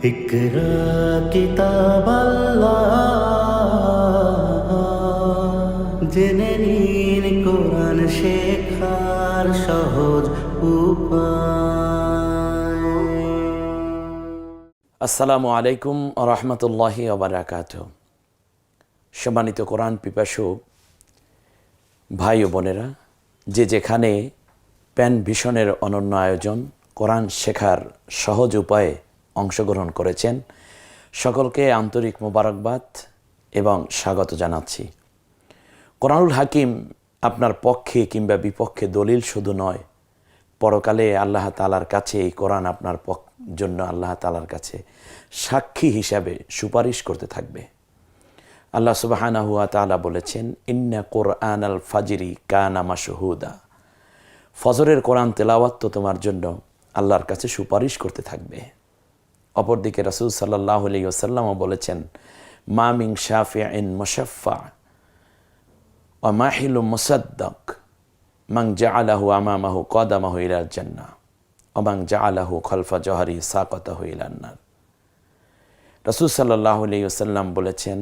ইকরা কিতাব আল্লাহ, জেনে নিন কোরআন শেখার সহজ উপায়। আসসালামু আলাইকুম রহমতুল্লাহি ওবারাকাতুহু। সম্মানিত কোরআন পিপাসু ভাই ও বোনেরা, যে যেখানে প্যান ভিশনের অনন্য আয়োজন কোরআন শেখার সহজ উপায়ে অংশগ্রহণ করেছেন, সকলকে আন্তরিক মোবারকবাদ এবং স্বাগত জানাচ্ছি। কোরআনুল হাকিম আপনার পক্ষে কিংবা বিপক্ষে দলিল শুধু নয়, পরকালে আল্লাহ তাআলার কাছে এই কোরআন আপনার জন্য আল্লাহ তাআলার কাছে সাক্ষী হিসাবে সুপারিশ করতে থাকবে। আল্লাহ সুবহানাহু ওয়া তাআলা বলেছেন, ইন্না কুরআনাল ফাজরি কানা মাশহুদা। ফজরের কোরআন তেলাওয়াত তো তোমার জন্য আল্লাহর কাছে সুপারিশ করতে থাকবে। অপরদিকে রাসূল সাল্লাল্লাহু আলাইহি ওয়াসাল্লামও বলেছেন, মা মিন শাফিইন মুশাফফা ওয়া মাহিলুম মুসাদ্দাক মান জাআলাহু আমামাহু কদামাহু ইলাল জান্নাহ ওয়া মান জাআলাহু খালফা জহরি সাকাতাহু ইলান নার। রাসূল সাল্লাল্লাহু আলাইহি ওয়াসাল্লাম বলেছেন,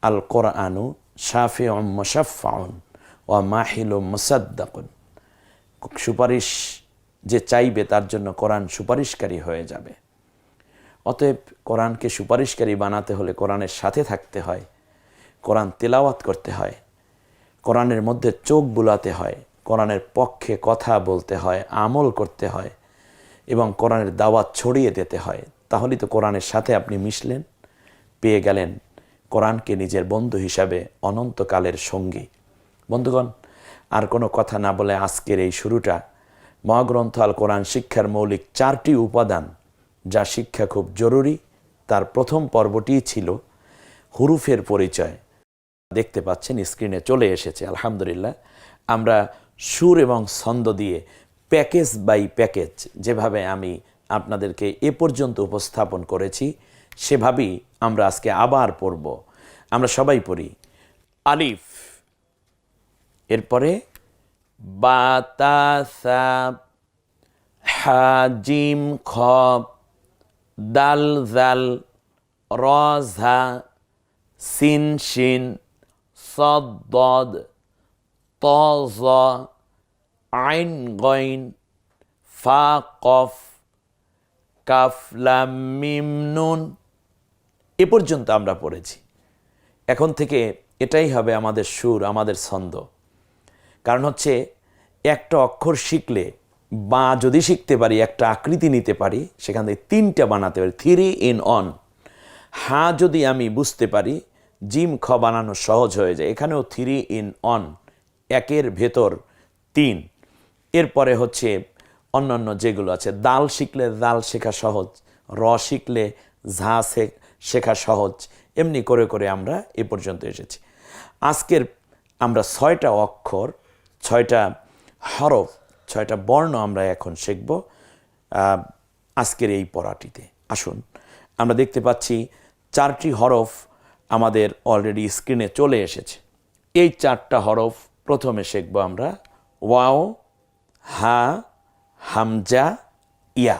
আল কোরআনু শাফিউম মুশাফফাউন ওয়া মাহিলুম মুসাদ্দাকুন। সুপারিশ যে চাইবে তার জন্য কোরআন সুপারিশকারী হয়ে যাবে। অতএব কোরআনকে সুপারিশকারী বানাতে হলে কোরআনের সাথে থাকতে হয়, কোরআন তেলাওয়াত করতে হয়, কোরআনের মধ্যে চোখ বুলাতে হয়, কোরআনের পক্ষে কথা বলতে হয়, আমল করতে হয় এবং কোরআনের দাওয়াত ছড়িয়ে দিতে হয়। তাহলেই তো কোরআনের সাথে আপনি মিশলেন, পেয়ে গেলেন কোরআনকে নিজের বন্ধু হিসাবে অনন্তকালের সঙ্গী। বন্ধুগণ, আর কোনো কথা না বলে আজকের এই শুরুটা মহাগ্রন্থ আল কোরআন শিক্ষার মৌলিক 4টি উপাদান, যা শিক্ষা খুব জরুরি, তার প্রথম পর্বটি ছিল হুরুফের পরিচয়। দেখতে পাচ্ছেন স্ক্রিনে চলে এসেছে। আলহামদুলিল্লাহ, আমরা সুর এবং ছন্দ দিয়ে প্যাকেজ বাই প্যাকেজ যেভাবে আমি আপনাদেরকে এ পর্যন্ত উপস্থাপন করেছি, সেভাবেই আমরা আজকে আবার পড়ব। আমরা সবাই পড়ি। আলিফ, এরপরে বা তা সা, হা জিম খ, দাল জাল, র ঝা, সিন শিন, صاد ضاد طا ظا عين غين فا قف কাফ লাম মিম নুন। এ পর্যন্ত আমরা পড়েছি। এখন থেকে এটাই হবে আমাদের সুর, আমাদের ছন্দ। কারণ হচ্ছে একটা অক্ষর শিখলে বা যদি শিখতে পারি, একটা আকৃতি নিতে পারি, সেখান থেকে 3টা বানাতে পারি, 3 in 1। হা যদি আমি বুঝতে পারি, জিম খ বানানো সহজ হয়ে যায়। এখানেও 3 in 1, একের ভেতর 3। এরপরে হচ্ছে অন্যান্য যেগুলো আছে, দাল শিখলে দাল শেখা সহজ, র শিখলে ঝা শেখা সহজ। এমনি করে করে আমরা এ পর্যন্ত এসেছি। আজকের আমরা 6টা অক্ষর, 6টা হরফ, 6টা বর্ণ আমরা এখন শিখব আজকের এই পড়াটিতে। আসুন, আমরা দেখতে পাচ্ছি 4টি হরফ আমাদের অলরেডি স্ক্রিনে চলে এসেছে। এই 4টা হরফ প্রথমে শিখব আমরা। ওয়াও, হা, হামজা, ইয়া।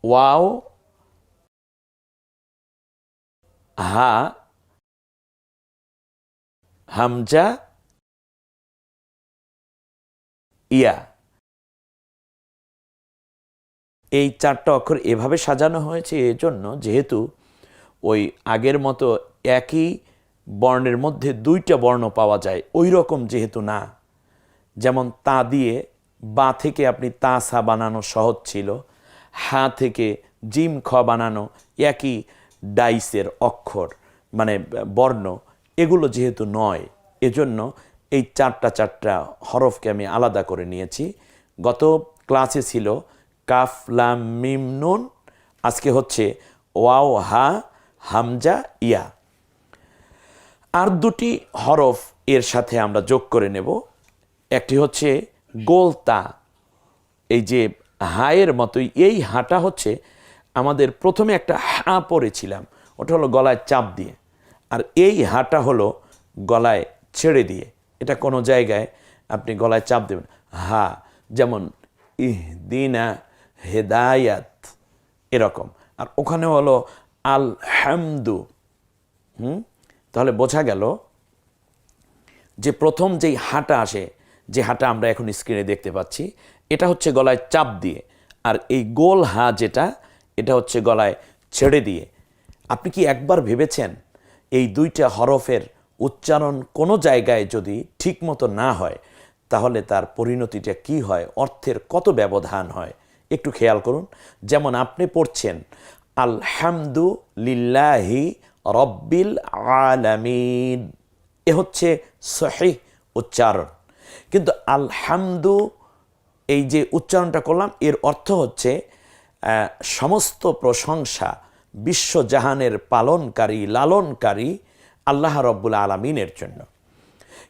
ওয়াও, হা, হামজা, ইয়া। এই 4টা অক্ষর এভাবে সাজানো হয়েছে এজন্য, যেহেতু ওই আগের মতো একই বর্ণের মধ্যে 2টা বর্ণ পাওয়া যায়, ওই রকম যেহেতু না। যেমন তা দিয়ে বা থেকে আপনি তা সা বানানো সহজ ছিল, হা থেকে জিম খ বানানো একই ডাইসের অক্ষর মানে বর্ণ, এগুলো যেহেতু নয়, এজন্য এই 4টা হরফকে আমি আলাদা করে নিয়েছি। গত ক্লাসে ছিল কাফ লাম মিম নুন, আজকে হচ্ছে ওয়াও, হা, হামজা, ইয়া। আর 2টি হরফ এর সাথে আমরা যোগ করে নেব। একটি হচ্ছে গোলতা, এই যে হায়ের মতোই এই হাটা হচ্ছে আমাদের প্রথমে একটা হা পড়েছিলাম, ওটা হলো গলায় চাপ দিয়ে, আর এই হাটা হলো গলায় ছেড়ে দিয়ে। এটা কোনো জায়গায় আপনি গলায় চাপ দেবেন, হা, যেমন ইহদিনা হেদায়াত, এরকম। আর ওখানে হলো আল হামদু। তাহলে বোঝা গেল যে প্রথম যেই হাটা আসে, যে হাটা আমরা এখন স্ক্রিনে দেখতে পাচ্ছি, এটা হচ্ছে গলায় চাপ দিয়ে, আর এই গোল হা যেটা, এটা হচ্ছে গলায় ছেড়ে দিয়ে। আপনি কি একবার ভেবেছেন এই দুইটা হরফের উচ্চারণ কোনো জায়গায় যদি ঠিকমতো না হয় তাহলে তার পরিণতিটা কি হয়, অর্থের কত ব্যবধান হয়? একটু খেয়াল করুন। যেমন আপনি পড়ছেন আলহামদুলিল্লাহি রব্বিল আলামিন, এ হচ্ছে সহিহ উচ্চারণ। কিন্তু আলহামদু এই যে উচ্চারণটা করলাম, এর অর্থ হচ্ছে সমস্ত প্রশংসা বিশ্বজাহানের পালনকারী লালনকারী আল্লাহ রব্বুল আলামিনের জন্য।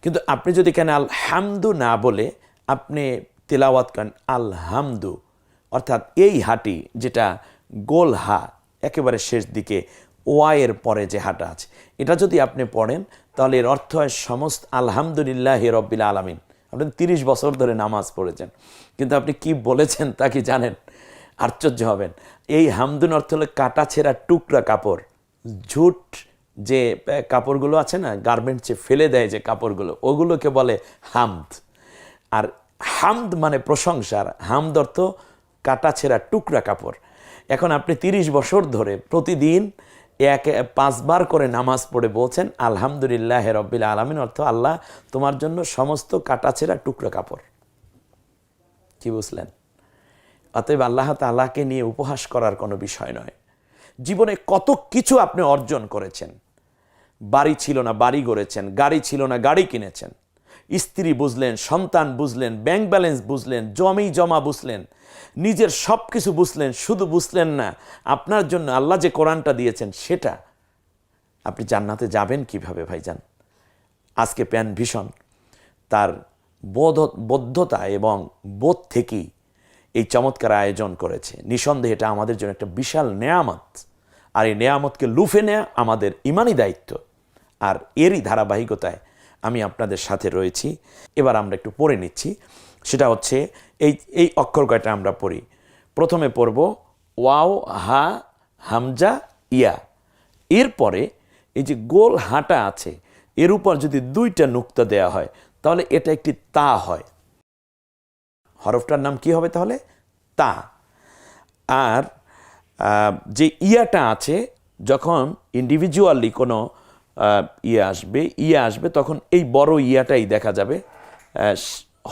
কিন্তু আপনি যদি কেন আলহামদু না বলে আপনি তেলাওয়াত করেন আলহামদু, অর্থাৎ এই হাটি যেটা গোল হা একেবারে শেষ দিকে ওয়াইয়ের পরে যে হাটা আছে, এটা যদি আপনি পড়েন তাহলে এর অর্থ হয় সমস্ত আলহামদুলিল্লাহ রব্বিল আলামিন। আপনি 30 বছর ধরে নামাজ পড়েছেন, কিন্তু আপনি কি বলেছেন তা কি জানেন? আশ্চর্য হবেন। এই হামদুন অর্থ হলো কাটা ছেঁড়া টুকরা কাপড়। ঝুট যে কাপড়গুলো আছে না, গার্মেন্টসে ফেলে দেয় যে কাপড়গুলো, ওগুলোকে বলে হামদ। আর হামদ মানে প্রশংসার, হামদ অর্থ কাটা ছেঁড়া টুকরা কাপড়। এখন আপনি 30 বছর ধরে প্রতিদিন 5 বার করে নামাজ পড়ে বলছেন আলহামদুলিল্লাহ রব্বিল আলামিন, অর্থ আল্লাহ তোমার জন্য সমস্ত কাটা ছেঁড়া টুকরা কাপড়। কি বুঝলেন? অতএব আল্লাহ তাআলাকে নিয়ে উপহাস করার কোনো বিষয় নয়। জীবনে কত কিছু আপনি অর্জন করেছেন। বাড়ি ছিল না বাড়ি গড়েছেন, গাড়ি ছিল না গাড়ি কিনেছেন, স্ত্রী বুঝলেন, সন্তান বুঝলেন, ব্যাংক ব্যালেন্স বুঝলেন, জমি জমা বুঝলেন, নিজের সব কিছু বুঝলেন। শুধু বুঝলেন না, আপনার জন্য আল্লাহ যে কোরআনটা দিয়েছেন সেটা। আপনি জান্নাতে যাবেন কিভাবে ভাইজান? আজকে প্যান ভিশন তার বদ্ধতা এবং বোধ থেকেই এই চমৎকার আয়োজন করেছে। নিঃসন্দেহে এটা আমাদের জন্য একটা বিশাল নেয়ামত, আর এই নেয়ামতকে লুফে নেওয়া আমাদের ইমানি দায়িত্ব। আর এরই ধারাবাহিকতায় আমি আপনাদের সাথে রয়েছি। এবার আমরা একটু পড়ে নিচ্ছি। সেটা হচ্ছে এই অক্ষর কয়টা আমরা পড়ি। প্রথমে পড়ব ওয়াও হা হামজা ইয়া। এরপরে এই যে গোল হাঁটা আছে, এর উপর যদি 2টা নুক্তা দেয়া হয় তাহলে এটা একটি তা হয়। হরফটার নাম কি হবে তাহলে? তা। আর যে ইয়াটা আছে, যখন ইন্ডিভিজুয়ালি কোনো ইয়ে আসবে তখন এই বড় ইয়াটাই দেখা যাবে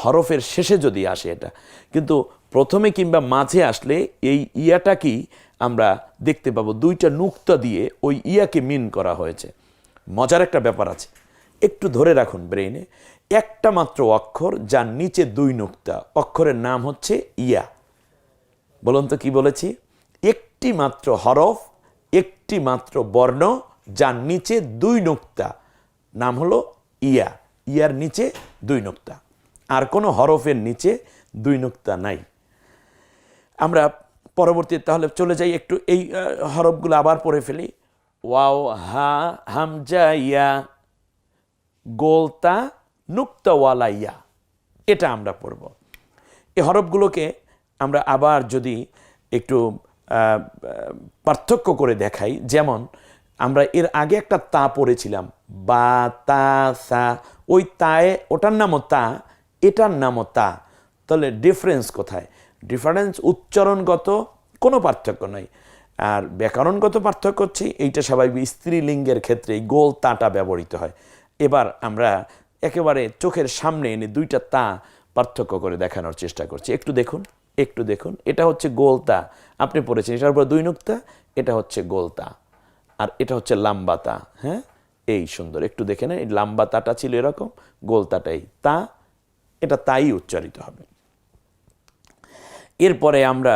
হরফের শেষে যদি আসে এটা। কিন্তু প্রথমে কিংবা মাঝে আসলে এই ইয়াটাকেই আমরা দেখতে পাবো 2টা নুক্তা দিয়ে ওই ইয়াকে মিন করা হয়েছে। মজার একটা ব্যাপার আছে, একটু ধরে রাখুন ব্রেইনে। একটা মাত্র অক্ষর যার নিচে 2 নুক্তা, অক্ষরের নাম হচ্ছে ইয়া। বলুন তো কি বলেছি? একটি মাত্র হরফ, একটি মাত্র বর্ণ যার নিচে 2 নুক্তা, নাম হলো ইয়া। ইয়ার নিচে 2 নুক্তা, আর কোনো হরফের নিচে 2 নুক্তা নাই। আমরা পরবর্তী তাহলে চলে যাই, একটু এই হরফগুলো আবার পড়ে ফেলি। ওয়াও হা হামজা ইয়া গোলতা নুক্তাওয়ালা ইয়া, এটা আমরা পড়ব। এই হরফগুলোকে আমরা আবার যদি একটু পার্থক্য করে দেখাই, যেমন আমরা এর আগে একটা তা পড়েছিলাম, বা তা সা, ওই তায়ে ওটার নামও তা, এটার নামও তা। তাহলে ডিফারেন্স কোথায়? ডিফারেন্স উচ্চারণগত কোনো পার্থক্য নয়, আর ব্যাকরণগত পার্থক্য হচ্ছে এইটা স্বাভাবিক স্ত্রীলিঙ্গের ক্ষেত্রে এই গোল তাটা ব্যবহৃত হয়। এবার আমরা একেবারে চোখের সামনে এনে 2টা তা পার্থক্য করে দেখানোর চেষ্টা করছি। একটু দেখুন, একটু দেখুন। এটা হচ্ছে গোলতা, আপনি পড়েছেন, এটার উপর 2 নুক্তা, এটা হচ্ছে গোলতা, আর এটা হচ্ছে লাম্বা তা। হ্যাঁ, এই সুন্দর, একটু দেখে নেন। এই লাম্বা তাটা ছিল এরকম, গোলতাটাই তা, এটা তাই উচ্চারিত হবে। এরপরে আমরা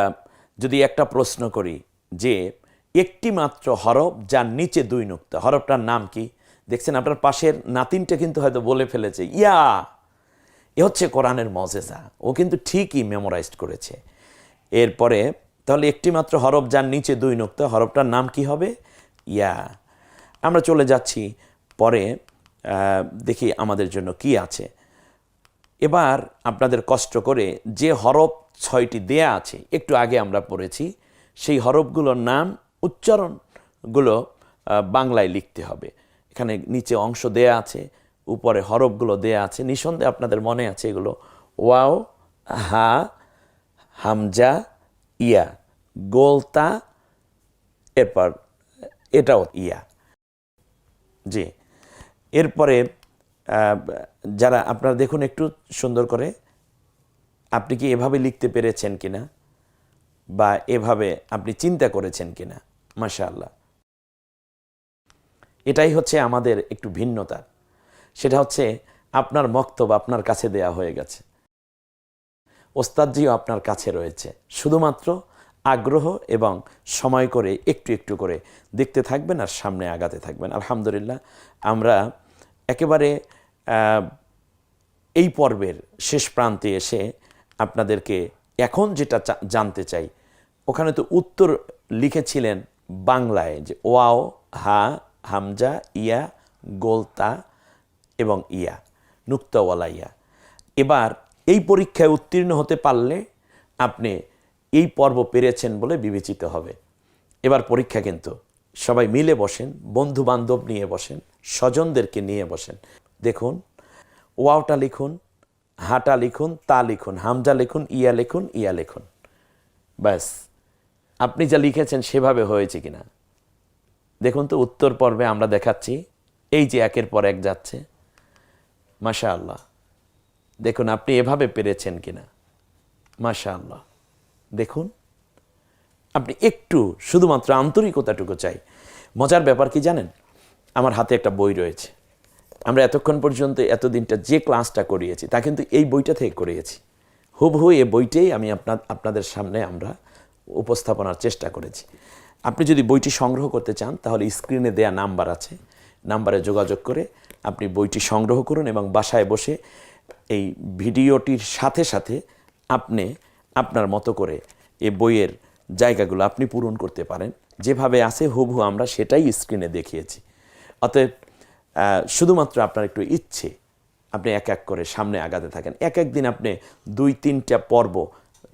যদি একটা প্রশ্ন করি যে একটি মাত্র হরফ যার নিচে 2 নুক্তা, হরফটার নাম কি? দেখছেন আপনার পাশের নাতিনটা কিন্তু হয়তো বলে ফেলেছে ইয়া। এ হচ্ছে কোরআনের মজেজা, ও কিন্তু ঠিকই মেমোরাইজড করেছে। এরপরে তাহলে একটি মাত্র হরফ যার নিচে 2 নুক্তা, হরফটার নাম কি হবে? ইয়া। আমরা চলে যাচ্ছি পরে, দেখি আমাদের জন্য কি আছে। এবার আপনাদের কষ্ট করে যে হরফ 6টি দেয়া আছে, একটু আগে আমরা পড়েছি, সেই হরফগুলোর নাম উচ্চারণগুলো বাংলায় লিখতে হবে। এখানে নিচে অংশ দেয়া আছে, উপরে হরফগুলো দেয়া আছে, নিঃসন্দেহে আপনাদের মনে আছে এগুলো। ওয়াও, হা, হামজা, ইয়া, গোলতা, এরপর এটাও ইয়া। জি, এরপরে যারা আপনারা দেখুন একটু সুন্দর করে, আপনি কি এভাবে লিখতে পেরেছেন কিনা বা এভাবে আপনি চিন্তা করেছেন কিনা? মাশাআল্লাহ, এটাই হচ্ছে আমাদের একটু ভিন্নতা। সেটা হচ্ছে আপনার মক্তব আপনার কাছে দেয়া হয়ে গেছে, ওস্তাদজিও আপনার কাছে রয়েছে, শুধুমাত্র আগ্রহ এবং সময় করে একটু একটু করে দেখতে থাকবেন আর সামনে আগাতে থাকবেন। আলহামদুলিল্লাহ, আমরা একেবারে এই পর্বের শেষ প্রান্তে এসে আপনাদেরকে এখন যেটা জানতে চাই, ওখানে তো উত্তর লিখেছিলেন বাংলায় যে ওয়াও, হা, হামজা, ইয়া, গোলতা এবং ইয়া, নুক্তাওয়ালা ইয়া। এবার এই পরীক্ষায় উত্তীর্ণ হতে পারলে আপনি এই পর্ব পেরেছেন বলে বিবেচিত হবে। এবার পরীক্ষা কিন্তু সবাই মিলে বসেন, বন্ধু বান্ধব নিয়ে বসেন, স্বজনদেরকে নিয়ে বসেন। দেখুন, ওয়াওটা লিখুন, হাটা লিখুন, তা লিখুন, হামজা লিখুন, ইয়া লিখুন, ইয়া লিখুন। ব্যাস, আপনি যা লিখেছেন সেভাবে হয়েছে কিনা দেখুন তো। উত্তর পর্বে আমরা দেখাচ্ছি, এই যে একের পর এক যাচ্ছে। মাশাআল্লাহ, দেখুন আপনি এভাবে পেরেছেন কিনা। মাশাআল্লাহ, দেখুন আপনি একটু শুধুমাত্র আন্তরিকতাটুকু চাই। মজার ব্যাপার কি জানেন, আমার হাতে একটা বই রয়েছে। আমরা এতক্ষণ পর্যন্ত এতদিনটা যে ক্লাসটা করিয়েছি তা কিন্তু এই বইটা থেকে করিয়েছি। হুবহু এই বইটাই আমি আপনাদের সামনে আমরা উপস্থাপনার চেষ্টা করেছি। আপনি যদি বইটি সংগ্রহ করতে চান তাহলে স্ক্রিনে দেয়া নাম্বার আছে, নাম্বারে যোগাযোগ করে আপনি বইটি সংগ্রহ করুন এবং বাসায় বসে এই ভিডিওটির সাথে সাথে আপনি আপনার মতো করে এই বইয়ের জায়গাগুলো আপনি পূরণ করতে পারেন। যেভাবে আছে হুবহু আমরা সেটাই স্ক্রিনে দেখিয়েছি। অতএব শুধুমাত্র আপনার একটু ইচ্ছে, আপনি এক এক করে সামনে আগাতে থাকেন। এক এক দিন আপনি 2-3টা পর্ব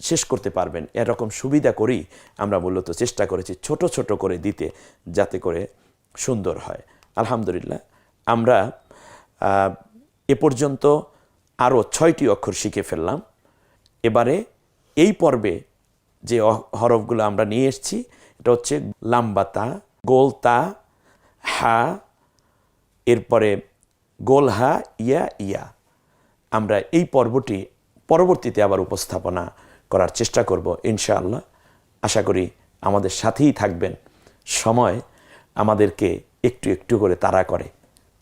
শেষ করতে পারবেন, এরকম সুবিধা করেই আমরা মূলত চেষ্টা করেছি ছোট ছোট করে দিতে, যাতে করে সুন্দর হয়। আলহামদুলিল্লাহ, আমরা এ পর্যন্ত আরও 6টি অক্ষর শিখে ফেললাম। এবারে এই পর্বে যে হরফগুলো আমরা নিয়ে এসেছি, এটা হচ্ছে লাম্বাতা, গোলতা, হা, এরপরে গোলহা, ইয়া, ইয়া। আমরা এই পর্বটি পরবর্তীতে আবার উপস্থাপনা করার চেষ্টা করব ইনশাআল্লাহ। আশা করি আমাদের সাথেই থাকবেন। সময় আমাদেরকে একটু একটু করে তাড়া করে।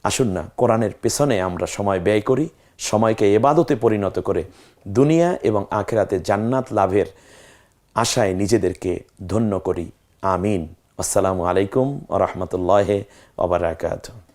আসুন না, কোরআনের পেছনে আমরা সময় ব্যয় করি, সময়কে ইবাদতে পরিণত করে দুনিয়া এবং আখিরাতে জান্নাত লাভের আশায় নিজেদেরকে ধন্য করি। আমিন। আসসালামু আলাইকুম ওয়া রাহমাতুল্লাহি ওয়া বারাকাতুহু।